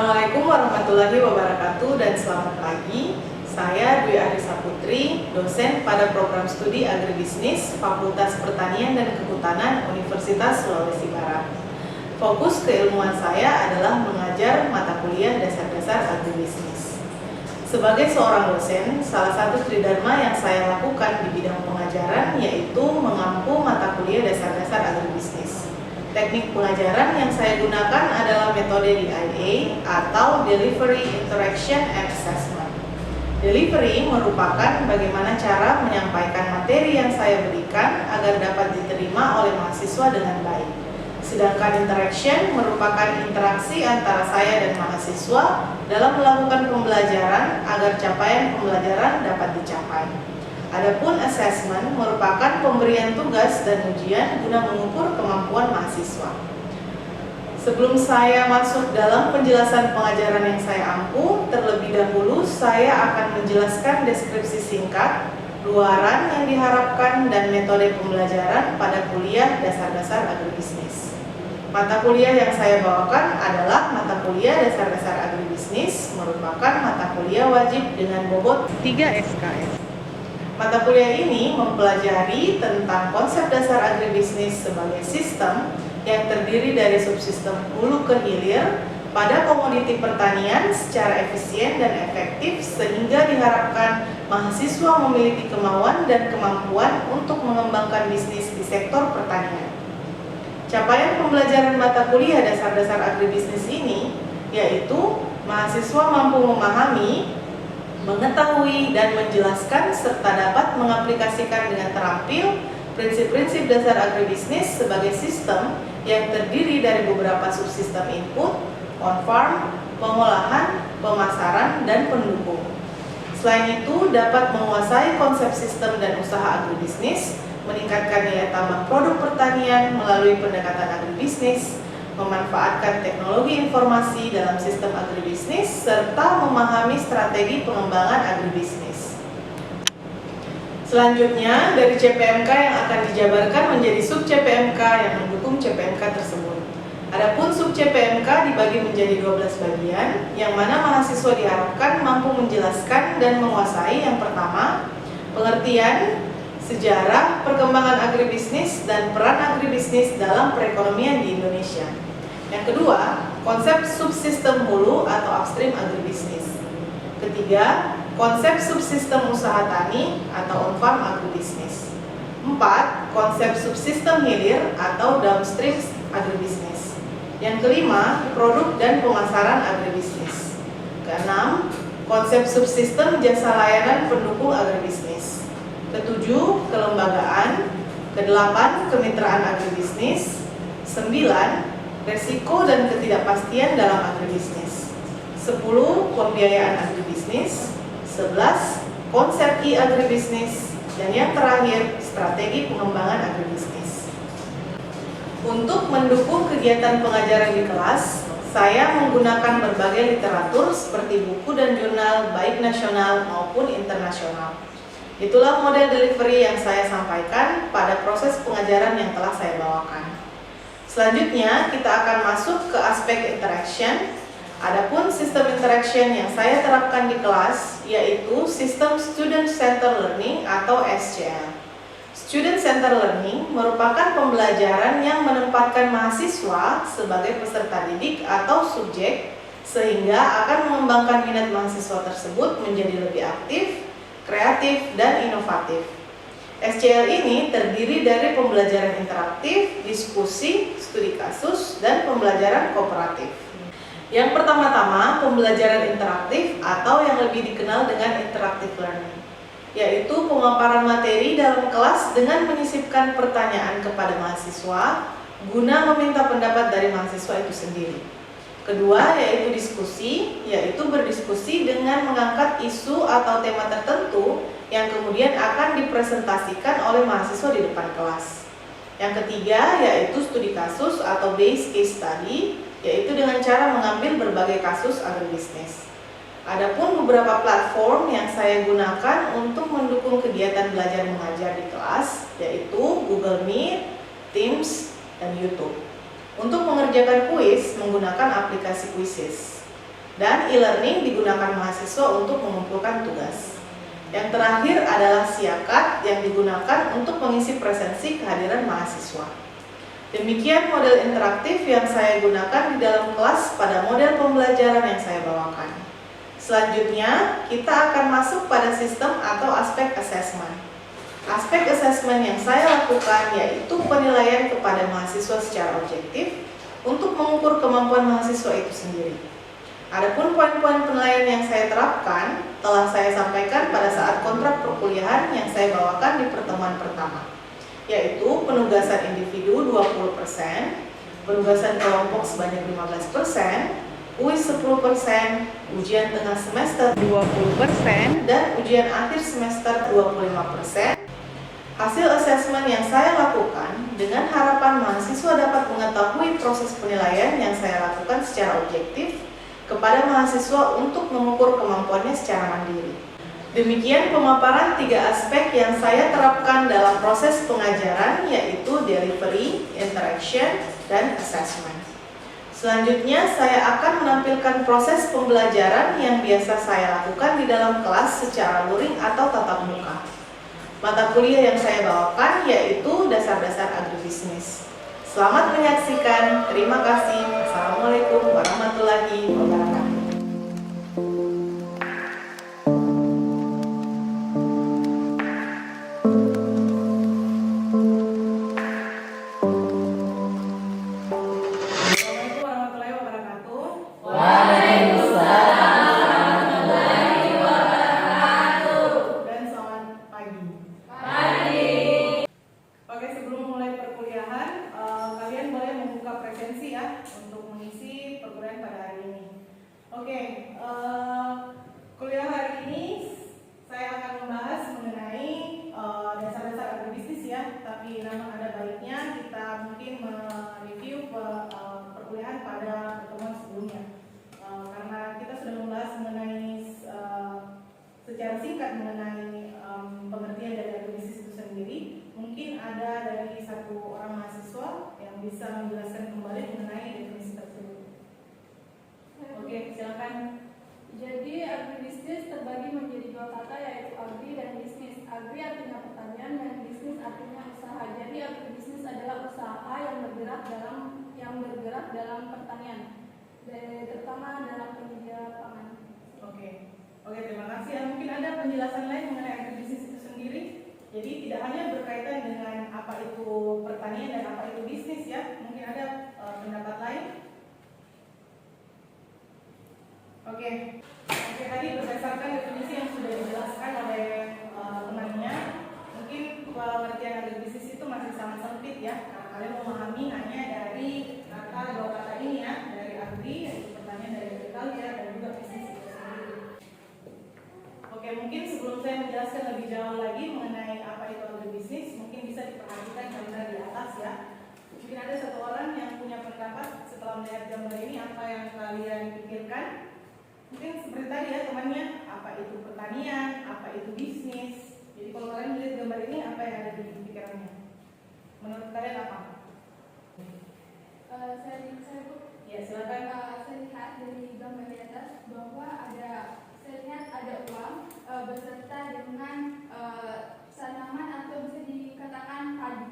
Assalamualaikum warahmatullahi wabarakatuh dan selamat pagi. Saya Dwi Arisa Putri, dosen pada program studi Agribisnis Fakultas Pertanian dan Kehutanan Universitas Sulawesi Barat. Fokus keilmuan saya adalah mengajar mata kuliah dasar-dasar agribisnis. Sebagai seorang dosen, salah satu tridharma yang saya lakukan di bidang pengajaran yaitu mengampu mata kuliah dasar-dasar agribisnis. Teknik pengajaran yang saya gunakan adalah metode DIA atau Delivery, Interaction, and Assessment. Delivery merupakan bagaimana cara menyampaikan materi yang saya berikan agar dapat diterima oleh mahasiswa dengan baik. Sedangkan interaction merupakan interaksi antara saya dan mahasiswa dalam melakukan pembelajaran agar capaian pembelajaran dapat dicapai. Adapun assessment merupakan pemberian tugas dan ujian guna mengukur kemampuan mahasiswa. Sebelum saya masuk dalam penjelasan pengajaran yang saya ampu, terlebih dahulu saya akan menjelaskan deskripsi singkat, luaran yang diharapkan dan metode pembelajaran pada kuliah dasar-dasar agribisnis. Mata kuliah yang saya bawakan adalah mata kuliah dasar-dasar agribisnis, merupakan mata kuliah wajib dengan bobot 3 SKS. Mata kuliah ini mempelajari tentang konsep dasar agribisnis sebagai sistem yang terdiri dari subsistem hulu ke hilir pada komoditi pertanian secara efisien dan efektif sehingga diharapkan mahasiswa memiliki kemauan dan kemampuan untuk mengembangkan bisnis di sektor pertanian. Capaian pembelajaran mata kuliah dasar-dasar agribisnis ini yaitu mahasiswa mampu memahami, mengetahui dan menjelaskan serta dapat mengaplikasikan dengan terampil prinsip-prinsip dasar agribisnis sebagai sistem yang terdiri dari beberapa subsistem input, on-farm, pengolahan, pemasaran, dan pendukung. Selain itu, dapat menguasai konsep sistem dan usaha agribisnis, meningkatkan nilai tambah produk pertanian melalui pendekatan agribisnis, memanfaatkan teknologi informasi dalam sistem agribisnis, serta memahami strategi pengembangan agribisnis. Selanjutnya, dari CPMK yang akan dijabarkan menjadi sub CPMK yang mendukung CPMK tersebut. Adapun sub CPMK dibagi menjadi 12 bagian, yang mana mahasiswa diharapkan mampu menjelaskan dan menguasai yang pertama, pengertian, sejarah, perkembangan agribisnis, dan peran agribisnis dalam perekonomian di Indonesia. Yang kedua, konsep subsistem hulu atau upstream agribisnis. Ketiga, konsep subsistem usaha tani atau on-farm agribisnis. 4. Konsep subsistem hilir atau downstream agribisnis. Yang kelima, produk dan pemasaran agribisnis. Keenam, konsep subsistem jasa layanan pendukung agribisnis. Ketujuh, kelembagaan. Kedelapan, kemitraan agribisnis. 9. Resiko dan ketidakpastian dalam agribisnis. 10. Pembiayaan agribisnis. 11. Konsep e-agribisnis. Dan yang terakhir, strategi pengembangan agribisnis. Untuk mendukung kegiatan pengajaran di kelas, saya menggunakan berbagai literatur seperti buku dan jurnal baik nasional maupun internasional. Itulah model delivery yang saya sampaikan pada proses pengajaran yang telah saya bawakan. Selanjutnya, kita akan masuk ke aspek interaction. Adapun sistem interaction yang saya terapkan di kelas yaitu sistem Student Centered Learning atau SCL. Student Centered Learning merupakan pembelajaran yang menempatkan mahasiswa sebagai peserta didik atau subjek sehingga akan mengembangkan minat mahasiswa tersebut menjadi lebih aktif, kreatif, dan inovatif. SCL ini terdiri dari pembelajaran interaktif, diskusi, studi kasus, dan pembelajaran kooperatif. Yang pertama-tama, pembelajaran interaktif atau yang lebih dikenal dengan interactive learning, yaitu pemaparan materi dalam kelas dengan menyisipkan pertanyaan kepada mahasiswa guna meminta pendapat dari mahasiswa itu sendiri. Kedua, yaitu diskusi, yaitu berdiskusi dengan mengangkat isu atau tema tertentu yang kemudian akan dipresentasikan oleh mahasiswa di depan kelas. Yang ketiga, yaitu studi kasus atau base case study, yaitu dengan cara mengambil berbagai kasus agribisnis. Adapun beberapa platform yang saya gunakan untuk mendukung kegiatan belajar mengajar di kelas, yaitu Google Meet, Teams, dan YouTube. Untuk mengerjakan kuis menggunakan aplikasi Quizzes. Dan e-learning digunakan mahasiswa untuk mengumpulkan tugas. Yang terakhir adalah siakat yang digunakan untuk mengisi presensi kehadiran mahasiswa. Demikian model interaktif yang saya gunakan di dalam kelas pada model pembelajaran yang saya bawakan. Selanjutnya, kita akan masuk pada sistem atau aspek assessment. Aspek assessment yang saya lakukan yaitu penilaian kepada mahasiswa secara objektif untuk mengukur kemampuan mahasiswa itu sendiri. Adapun poin-poin penilaian yang saya terapkan telah saya sampaikan pada saat kontrak perkuliahan yang saya bawakan di pertemuan pertama, yaitu penugasan individu 20%, penugasan kelompok sebanyak 15%, UIS 10%, ujian tengah semester 20%, dan ujian akhir semester 25%. Hasil asesmen yang saya lakukan dengan harapan mahasiswa dapat mengetahui proses penilaian yang saya lakukan secara objektif kepada mahasiswa untuk mengukur kemampuannya secara mandiri. Demikian pemaparan 3 aspek yang saya terapkan dalam proses pengajaran, yaitu delivery, interaction, dan assessment. Selanjutnya saya akan menampilkan proses pembelajaran yang biasa saya lakukan di dalam kelas secara luring atau tatap muka. Mata kuliah yang saya bawakan yaitu dasar-dasar agribisnis. Selamat menyaksikan, terima kasih. Assalamualaikum warahmatullahi wabarakatuh. Assalamualaikum warahmatullahi wabarakatuh. Dan selamat pagi. Oke, sebelum mulai perkuliahan, kalian boleh membuka presensi ya untuk mengisi perkuliahan pada hari ini. Oke, kuliah hari ini saya akan membahas mengenai dasar-dasar agribisnis ya. Tapi memang ada baiknya kita mungkin mereview perkuliahan pada pertemuan sebelumnya, karena kita sudah membahas mengenai secara singkat mengenai pengertian dari agribisnis itu sendiri. Mungkin ada dari satu orang mahasiswa yang bisa menjelaskan kembali mengenai definisi tersebut. Oke, silakan. Jadi agribisnis terbagi menjadi 2 kata, yaitu agri dan bisnis. Agri artinya pertanian dan bisnis artinya usaha. Jadi agribisnis adalah usaha yang bergerak dalam pertanian, terutama dalam penyedia pangan. Oke, terima kasih. Mungkin ada penjelasan lain mengenai agribisnis itu sendiri. Jadi tidak hanya berkaitan dengan apa itu pertanian dan apa itu bisnis ya. Mungkin ada pendapat lain. Oke, tadi berdasarkan definisi yang sudah dijelaskan oleh temannya, mungkin pengertian agribisnis itu masih sangat sempit ya. Karena kalian memahami hanya dari dua kata ini ya, dari agri yaitu pertanian, dari agriculture dan juga bisnis itu sendiri. Oke, mungkin sebelum saya menjelaskan lebih jauh lagi mengenai apa itu agribisnis, mungkin bisa diperhatikan gambar di atas ya. Mungkin ada satu orang yang punya pendapat setelah melihat gambar ini, apa yang kalian pikirkan? Mungkin seperti tadi ya temannya, apa itu pertanian, apa itu bisnis. Jadi kalau kalian melihat gambar ini, apa yang ada di pikirannya? Menurut kalian apa? Saya Ya, silakan. saya lihat dari gambar di atas bahwa saya lihat ada uang beserta dengan tanaman atau bisa dikatakan padi.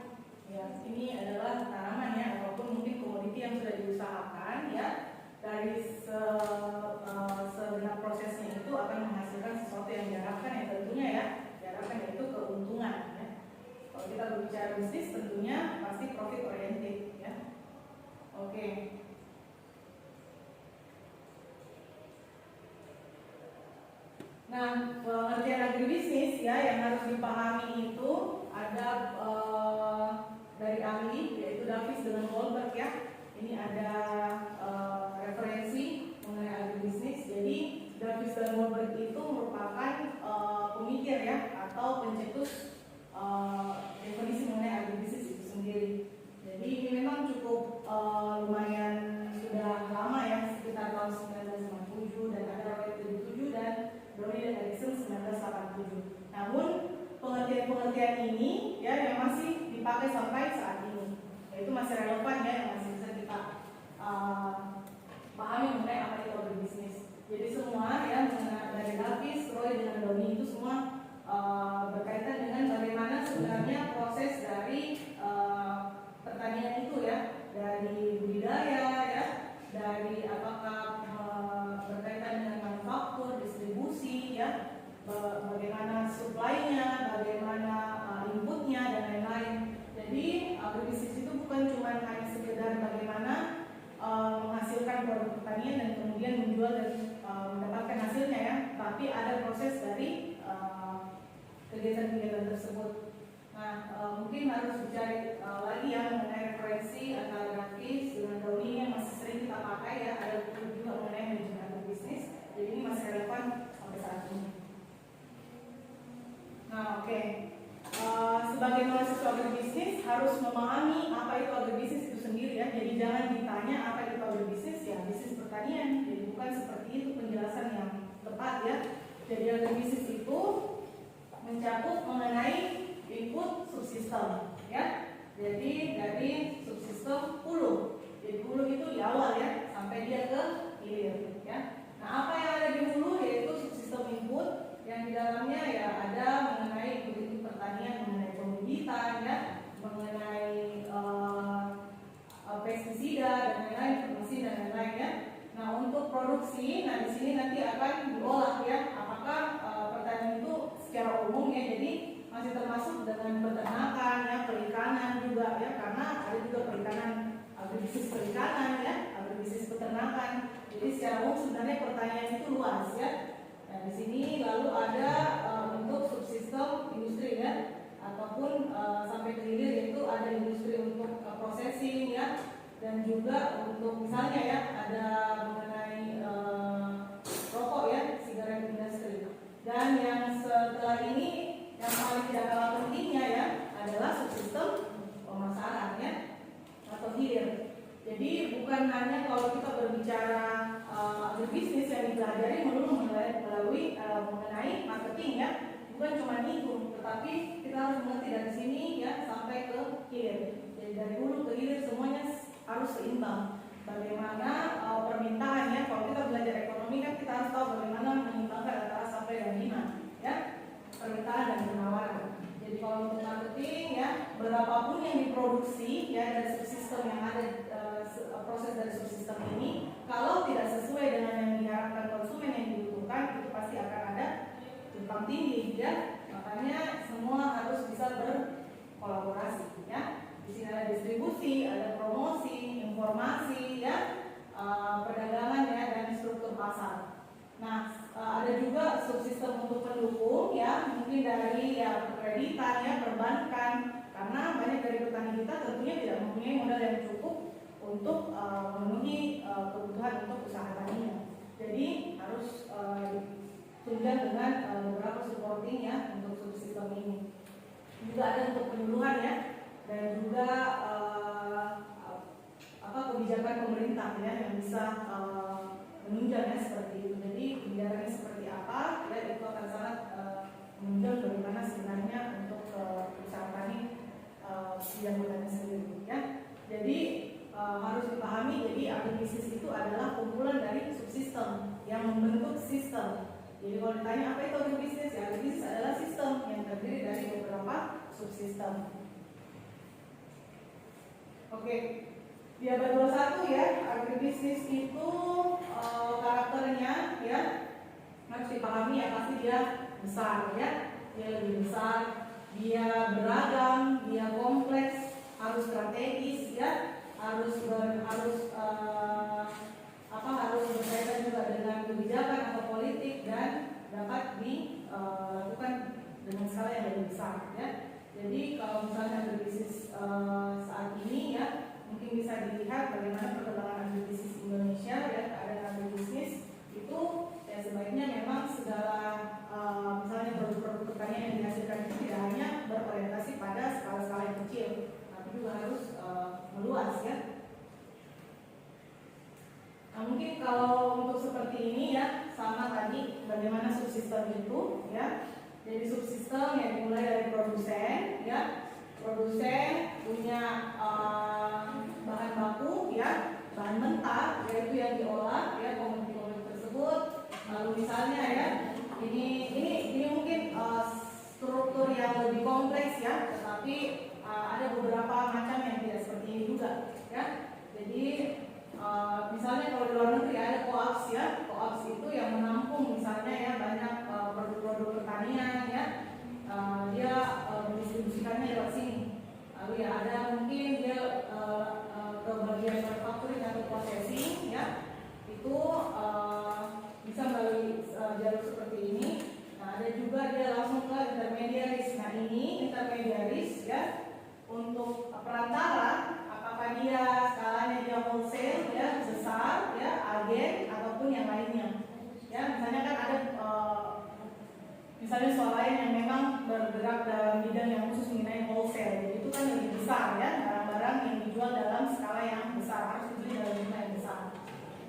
Ya, ini adalah tanaman ya, ataupun mungkin komoditi yang sudah diusahakan ya. Dari segenap prosesnya itu akan menghasilkan sesuatu yang diharapkan, yang tentunya ya diharapkan yaitu keuntungan ya. Kalau kita berbicara bisnis tentunya pasti profit oriented ya. Oke. Nah, pengertian agribisnis ya yang harus dipahami itu ada dari ahli yaitu Davis dengan Goldberg ya. Ini ada referensi mengenai agribisnis. Jadi Davis dan Goldberg itu merupakan pemikir ya atau pencetus definisi mengenai agribisnis itu sendiri. Jadi ini memang cukup lumayan sudah lama ya, sekitar tahun 1997, dan ada Robert 77 dan Brody dan Erickson 1987. Namun pengertian-pengertian ini ya yang masih dipakai sampai saat ini, yaitu masih relevan ya, yang masih bisa kita pahami mengenai apa itu agribisnis. Jadi semua ya dari Davis, Roy dengan Doni itu semua berkaitan dengan bagaimana sebenarnya proses dari pertanian itu ya, dari budidaya ya, dari apakah berkaitan dengan manufaktur, distribusi ya, bagaimana supply-nya, bagaimana inputnya dan lain-lain. Jadi agribisnis itu bukan cuma hanya sekedar bagaimana menghasilkan produk pertanian dan kemudian menjual dan mendapatkan hasilnya ya, tapi ada proses dari kegiatan-kegiatan tersebut. Nah, mungkin harus dicari lagi ya mengenai referensi antara Davis dengan Doni yang masih sering kita pakai ya, ada buku juga mengenai manajemen agribisnis, jadi ini masih relevan sampai saat ini. Nah, oke. Sebagai mahasiswa agribisnis harus memahami apa itu agribisnis itu sendiri ya. Jadi jangan ditanya apa itu agribisnis ya, bisnis pertanian. Jadi bukan seperti itu penjelasan yang tepat ya. Jadi agribisnis itu mencakup mengenai input subsistem ya. Jadi dari subsistem hulu. Jadi hulu itu di awal ya, sampai dia ke hilir ya. Nah, apa yang ada di hulu yaitu subsistem input yang di dalamnya ya ada mengenai input pertanian, mengenai pembibitan ya, mengenai pestisida dan lain-lain, mesin dan lain-lain ya. Nah, untuk produksi, nah di sini nanti akan diolah ya, apakah pertanian itu secara umum ya, jadi masih termasuk dengan peternakan ya, perikanan juga ya, karena ada juga perikanan, agribisnis perikanan ya, agribisnis peternakan. Jadi secara umum sebenarnya pertanian itu luas ya. Nah, di sini lalu ada untuk subsistem industri ya, ataupun sampai ke hilir yaitu ada industri untuk processing ya, dan juga untuk misalnya ya ada mengenai rokok ya, sigaret industri. Dan yang setelah ini yang paling tidak kalah pentingnya ya adalah subsistem pemasaran ya, atau hilir. Jadi bukan hanya kalau kita berbicara berbisnis yang dipelajari melulu melalui mengenai marketing ya, bukan cuma itu, tetapi kita harus mengerti dari sini ya sampai ke hilir. Jadi dari hulu ke hilir semuanya harus seimbang. Bagaimana permintaan ya, kalau kita belajar ekonomi kan kita harus tahu bagaimana menyeimbangkan antara supply dan demand ya, permintaan dan penawaran. Jadi kalau untuk marketing ya, berapapun yang diproduksi ya dari subsistem yang ada, proses dari subsistem ini, kalau tidak sesuai dengan yang diharapkan konsumen yang dibutuhkan, itu pasti akan ada tumpang tindih ya. Makanya semua harus bisa berkolaborasi ya. Di sini ada distribusi, ada promosi, informasi ya, perdagangan ya, dan struktur pasar. Nah, ada juga subsistem untuk pendukung ya, mungkin dari ya kreditan ya, perbankan, karena banyak dari petani kita tentunya tidak mempunyai modal yang cukup untuk memenuhi kebutuhan untuk usaha taninya. Jadi harus tunjang dengan beberapa supporting ya untuk subsistem ini. Juga ada untuk penyuluhan ya, dan juga kebijakan pemerintah ya yang bisa menunjangnya seperti itu. Jadi kebijakannya seperti apa ya, itu akan sangat menunjang bagaimana sebenarnya untuk usaha tani yang bulannya sendiri ya. Jadi harus dipahami, jadi agribisnis itu adalah kumpulan dari subsistem yang membentuk sistem. Jadi kalau ditanya apa itu agribisnis, ya agribisnis adalah sistem yang terdiri dari beberapa subsistem. Oke, di abad 21 ya, agribisnis itu karakternya ya harus dipahami ya, pasti dia besar ya, dia lebih besar, dia beragam, dia kompleks, harus strategis ya, harus berkaitan juga dengan kebijakan atau politik dan dapat dilakukan dengan skala yang lebih besar ya. Jadi kalau misalnya berbisnis saat ini ya, mungkin bisa dilihat bagaimana perkembangan agribisnis Indonesia ya, keadaan agribisnis itu ya sebaiknya memang segala misalnya produk-produk pertanian yang dihasilkan itu tidak hanya berorientasi pada skala-skala yang kecil, tapi juga harus meluas ya. Nah, mungkin kalau untuk seperti ini ya, sama tadi bagaimana subsistem itu ya. Jadi subsistem yang dimulai dari produsen ya. Produsen punya bahan baku ya, bahan mentah yaitu yang diolah ya, komoditi-komoditi tersebut. Tetapi ada beberapa macam yang tidak seperti ini juga, ya. Jadi misalnya kalau di luar negeri ada co-ops, ya. Co-ops itu yang menampung misalnya ya banyak produk-produk pertanian, ya. Dia mendistribusikannya lewat sini. Lalu ya ada mungkin dia ke bagian manufacturing atau processing, ya. Itu bisa melalui jalur seperti ini. Nah, ada juga dia langsung ke intermediaries. Nah, ini intermediaries, ya, untuk perantara, apakah dia skalanya dia wholesale, ya, besar, ya, agen ataupun yang lainnya. Ya, misalnya kan ada misalnya swalayan yang memang bergerak dalam bidang yang khusus mengenai wholesale. Jadi itu kan lebih besar, ya, barang-barang yang dijual dalam skala yang besar, harus dibeli dalam jumlah yang besar.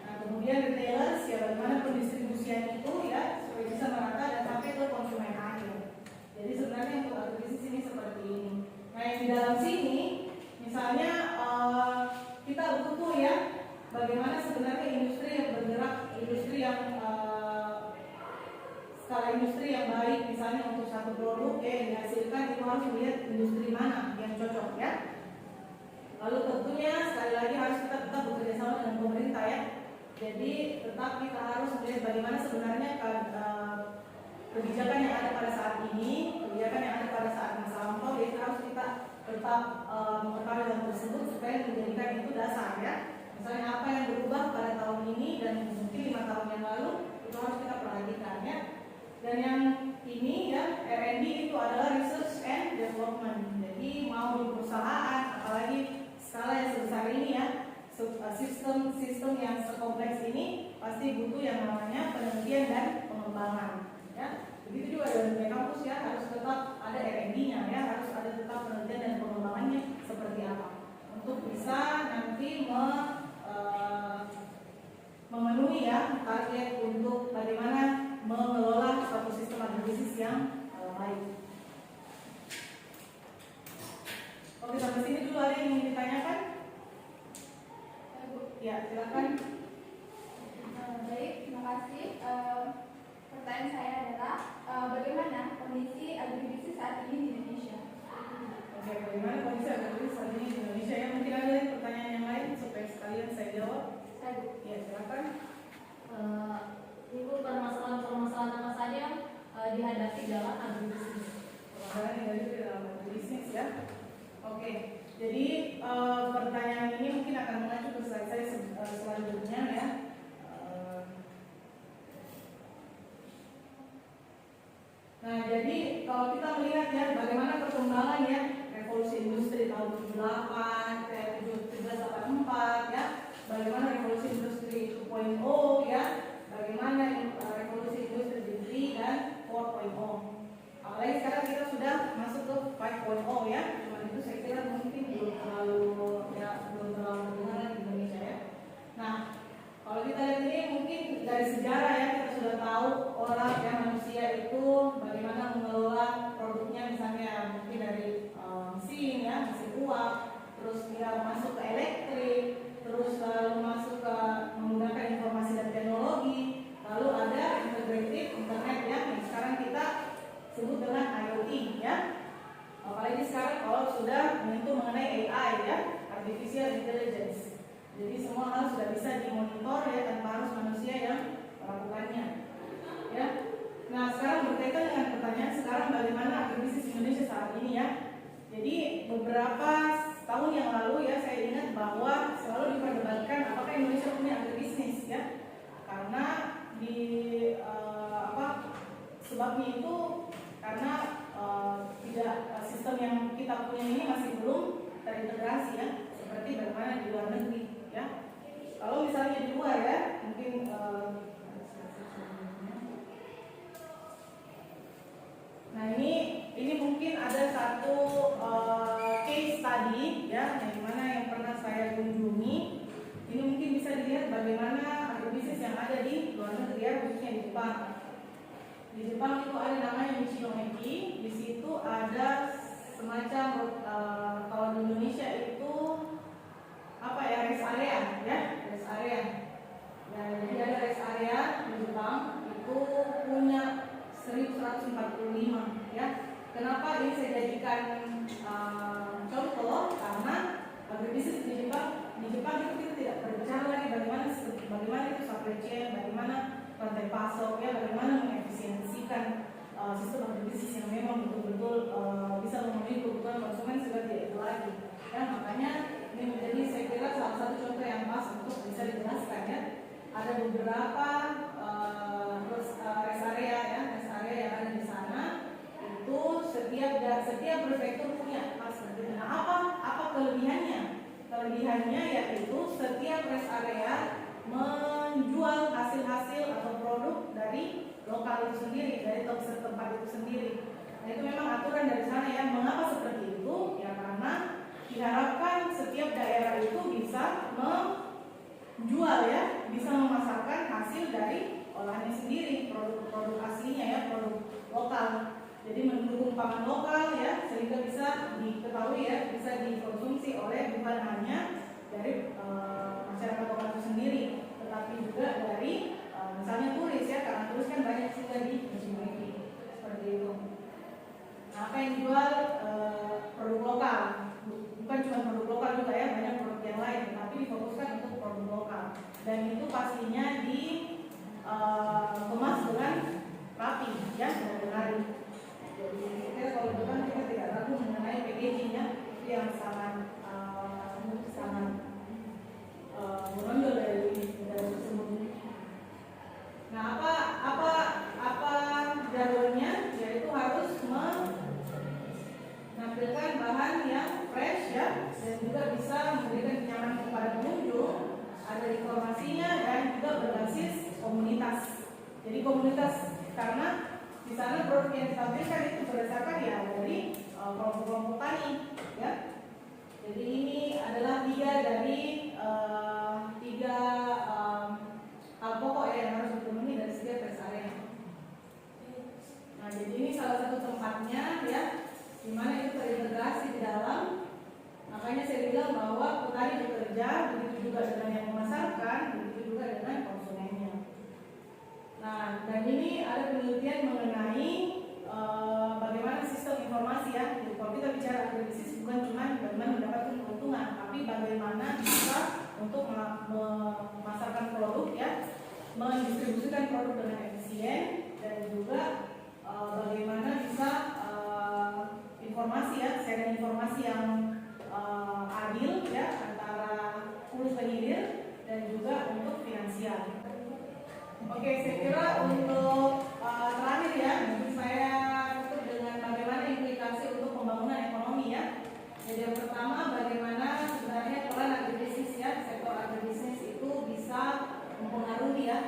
Nah, kemudian retailers, ya, bagaimana pendistribusian itu, ya, supaya bisa merata dan sampai ke konsumen akhir. Jadi sebenarnya untuk agribisnis ini seperti ini. Nah, yang di dalam sini, misalnya kita butuh, ya, bagaimana sebenarnya industri yang bergerak, industri yang skala industri yang baik, misalnya untuk satu produk yang dihasilkan itu harus melihat industri mana yang cocok, ya. Lalu tentunya sekali lagi harus kita tetap bekerja sama dengan pemerintah, ya. Jadi tetap kita harus melihat bagaimana sebenarnya kebijakan yang ada pada saat ini, kebijakan yang ada pada saat masa lampau, jadi harus kita tetap mengetahui hal tersebut supaya menjadikan itu dasar, ya. Misalnya apa yang berubah pada tahun ini dan mungkin 5 tahun yang lalu itu harus kita perhatikan, ya. Dan yang ini, ya, R&D itu adalah research and development. Jadi mau di perusahaan, apalagi skala yang sebesar ini, ya, sistem yang sekompleks ini pasti butuh yang namanya penelitian dan pengembangan, ya. Begitu juga dengan kampus, ya, harus tetap ada R&D-nya, ya, harus ada tetap penelitian dan pengembangannya seperti apa untuk bisa nanti memenuhi, ya, target untuk bagaimana mengelola suatu sistem agribisnis yang baik. Oke, sampai sini dulu ada yang ingin ditanyakan? Ya, silakan. Baik, terima kasih. Pertanyaan saya adalah bagaimana kondisi agribisnis saat ini di Indonesia? Oke, bagaimana kondisi agribisnis saat ini di Indonesia? Ya, mungkin ada pertanyaan yang lain supaya sekalian saya jawab. Ya, silakan. Ibu, permasalahan-permasalahan apa saja yang dihadapi dalam agribisnis? Permasalahan yang dihadapi dalam agribisnis, ya. Oke, jadi pertanyaan ini mungkin akan mengacu ke slide saya selanjutnya, ya. Nah, jadi kalau kita melihat, ya, bagaimana perkembangan, ya, revolusi industri tahun 78, 1784, ya, bagaimana revolusi industri 2.0, ya, bagaimana revolusi industri 3 dan 4.0. Apalagi sekarang kita sudah masuk ke 5.0, ya. Cuman itu saya kira mungkin belum terlalu kedengaran di Indonesia, ya. Nah, kalau kita lihat ini mungkin dari sejarah, ya, kita sudah tahu orang, ya, manusia itu bagaimana mengelola produknya, misalnya mungkin dari mesin, ya, mesin uap, terus dia masuk ke elektrik, terus lalu masuk ke menggunakan informasi dan teknologi, lalu ada integrated internet, ya, yang sekarang kita sebut dengan IoT, ya. Apalagi sekarang kalau sudah menyentuh mengenai AI, ya, artificial intelligence. Jadi semua hal sudah bisa dimonitor, ya, tanpa harus manusia yang melakukannya, ya. Nah, sekarang berkaitan dengan pertanyaan sekarang bagaimana agribisnis Indonesia saat ini, ya. Jadi beberapa tahun yang lalu, ya, saya ingat bahwa selalu diperdebatkan apakah Indonesia punya agribisnis, ya. Karena di sebabnya itu karena tidak sistem yang kita punya ini masih belum terintegrasi, ya, seperti bagaimana di luar negeri, ya. Kalau misalnya di luar, ya, mungkin nah ini mungkin ada satu case study, ya, yang mana yang pernah saya kunjungi. Ini mungkin bisa dilihat bagaimana agribisnis yang ada di luar negeri, ya, khususnya di Jepang. Di Jepang itu ada namanya Michinoheki. Di situ ada semacam kalau di Indonesia itu apa, ya, rest area, ya, rest area. Nah, jadi ada rest area di Jepang itu punya 1145, ya. Kenapa ini saya jadikan contoh? Karena agribisnis di Jepang itu kita tidak berbicara lagi bagaimana itu supply chain, bagaimana rantai pasok, ya, bagaimana mengefisiensikan sistem agribisnis yang memang betul-betul bisa memenuhi kebutuhan konsumen sudah tidak itu lagi. Ya, makanya ini menjadi saya kira salah satu contoh yang pas untuk bisa dijelaskan, ya. Ada beberapa rest area, ya, rest area yang ada di sana itu setiap prefektur punya pas seperti itu. Nah, apa kelebihannya? Kelebihannya yaitu setiap rest area menjual hasil-hasil atau produk dari lokal itu sendiri, dari tempat itu sendiri. Nah, itu memang aturan dari sana, ya. Mengapa seperti itu? Ya karena diharapkan setiap daerah itu bisa menjual, ya, bisa memasarkan hasil dari olahannya sendiri, produk aslinya, ya, produk lokal. Jadi mendukung pangan lokal, ya, sehingga bisa diketahui, ya, bisa dikonsumsi oleh bukan hanya dari masyarakat lokal itu sendiri, tetapi juga dari misalnya turis, ya, karena turis kan banyak juga di museum ini, seperti itu. Nah, apa yang dijual produk lokal, bukan cuma produk lokal juga, ya, banyak produk yang lain, tapi difokuskan untuk produk lokal, dan itu pastinya dikemas dengan rapi, ya, dan menarik. Jadi kita kalau depan kita tidak ragu mengenai packaging-nya yang sangat menonjol dari tersebut. Nah, apa jalurnya? Yaitu harus menampilkan bahan yang fresh, ya, dan juga bisa memberikan kenyamanan kepada pengunjung, ada informasinya, dan juga berbasis komunitas. Jadi komunitas karena di sana produk yang ditampilkan itu berdasarkan, ya, dari kelompok-kelompok tani, ya. Jadi ini adalah tiga hal pokok, ya, yang harus dipenuhi dari setiap rest area. Nah, jadi ini salah satu tempatnya, ya, di mana itu terintegrasi di dalam. Makanya saya bilang bahwa petani bekerja, begitu juga dengan yang memasarkan, begitu juga dengan konsumennya. Nah, dan ini ada penelitian mengenai bagaimana sistem informasi, ya. Jadi, kalau kita bicara agribisnis bukan cuma bagaimana mendapatkan keuntungan, tapi bagaimana bisa untuk memasarkan produk, ya, mendistribusikan produk dengan efisien, dan juga bagaimana bisa informasi, ya, sharing informasi yang adil, ya, antara hulu ke hilir, dan juga untuk finansial. Oke, saya kira untuk terakhir, ya, saya tutup dengan bagaimana implikasi untuk pembangunan ekonomi, ya. Jadi yang pertama, bagaimana sebenarnya peran agribisnis, ya, sektor agribisnis itu bisa mempengaruhi, ya,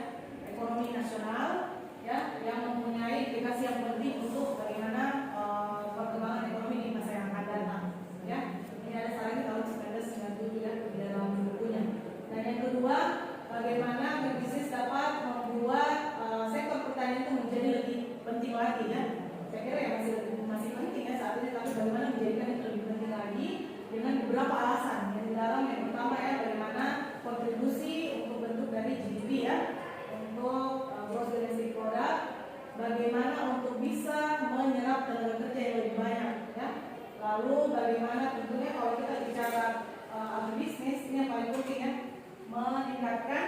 ekonomi nasional, ya, yang mempunyai implikasi yang penting untuk bagaimana perkembangan ekonomi di masa yang akan datang, ya. Ini ada salahnya tahun 1997, ya, di dalam bukunya. Dan yang kedua, bagaimana berbisnis dapat membuat sektor pertanian itu menjadi lebih penting lagi, ya. Saya kira ya masih penting, ya, saat ini, tapi bagaimana menjadikan itu lebih penting lagi dengan beberapa alasan. Yang di dalam yang pertama, ya, bagaimana kontribusi untuk bentuk dari GDP, ya, untuk gross domestic product, bagaimana untuk bisa menyerap tenaga kerja yang lebih banyak, ya. Lalu bagaimana tentunya kalau kita bicara agribisnis, ini yang paling penting, ya, meningkatkan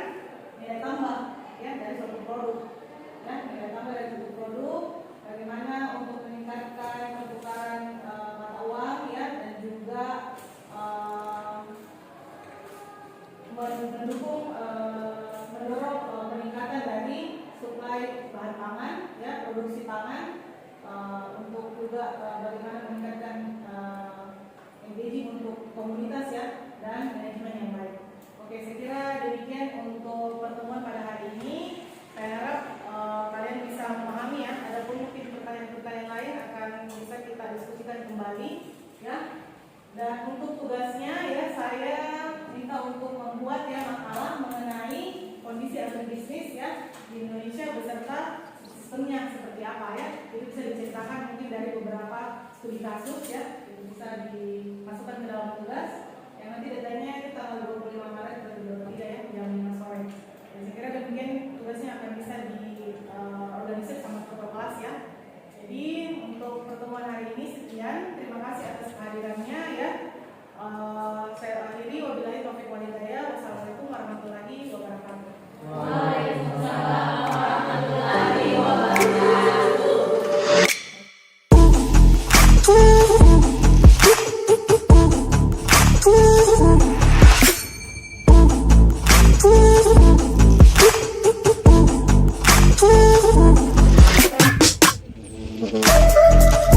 nilai tambah, ya, dari suatu produk, ya, nilai tambah dari suatu produk, bagaimana untuk meningkatkan pertukaran mata uang, ya, dan juga mendorong peningkatan dari suplai bahan pangan, ya, produksi pangan, untuk juga bagaimana meningkatkan engaging untuk komunitas, ya, dan manajemen yang baik. Oke, saya kira demikian untuk pertemuan pada hari ini. Saya harap kalian bisa memahami, ya. Adapun mungkin pertanyaan-pertanyaan lain akan bisa kita diskusikan kembali, ya. Dan untuk tugasnya, ya, saya minta untuk membuat, ya, makalah mengenai kondisi agribisnis, ya, di Indonesia beserta sistemnya seperti apa, ya. Jadi bisa diceritakan mungkin dari beberapa studi kasus, ya, itu bisa dimasukkan ke dalam tugas. Yang nanti datanya itu tanggal 25 Maret 2023, ya, jam 5 sore. Dan saya kira demikian tugasnya akan bisa diorganisir sama ketua kelas, ya. Jadi untuk pertemuan hari ini sekian. Terima kasih atas kehadirannya ya. Saya akhiri, wabillahi taufiq wal hidayah. Wassalamualaikum warahmatullahi wabarakatuh. Waalaikumsalam. Thank you.